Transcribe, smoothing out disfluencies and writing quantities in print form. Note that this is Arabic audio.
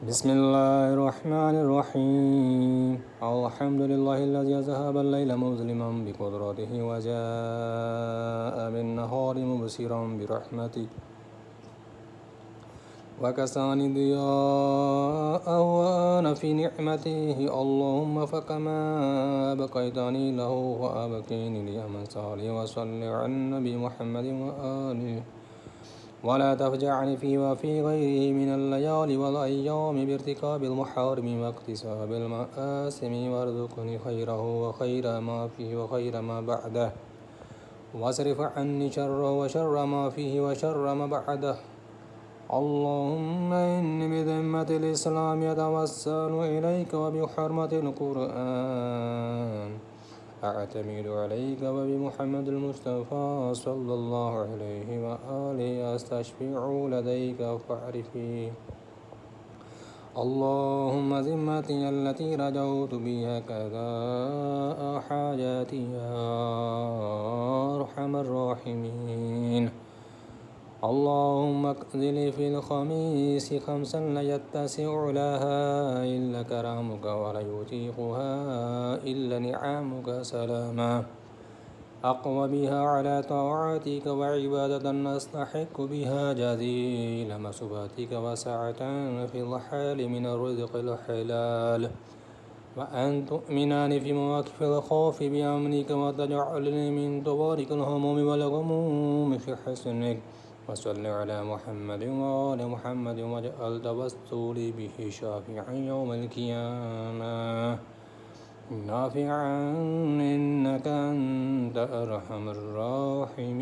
بسم الله الرحمن الرحيم الحمد لله الذي ذهب الليل مظلما بقدرته وجاء بالنهار مبصرا برحمته وكساني ضياء وأنا في نعمته اللهم فكما أبقيتني له وأبقيني لأمثاله وصل على النبي محمد وآله ولا تفجعني فيه وفي غيره من الليالي والأيام بارتكاب المحارم واكتساب المآثم وارزقني خيره وخير ما فيه وخير ما بعده واصرف عني شره وشر ما فيه وشر ما بعده اللهم إني بذمة الإسلام أتوسل إليك وبحرمة القرآن أعتمد عليك وبمحمد المصطفى صلى الله عليه وآله أستشفع لديك فاعرفي اللهم ذمتي التي رجوت بها كذا حاجاتي يا أرحم الراحمين اللهم اقض في الخميس خمسا لا يتسع لها إلا كرامك ولا يطيقها إلا نعمك سلاما أقوى بها على طاعتك وعبادة نستحق بها جزيل مسباتك وسعة في الحال من الرزق الحلال وأن تؤمنان في مواقف الخوف بأمنك وتجعلني من طوارق الهموم والغموم في حسنك وصل على محمد وآل محمد واجعل توسلي به شافعا يوم القيامة نافعا إنك أنت أرحم الراحمين.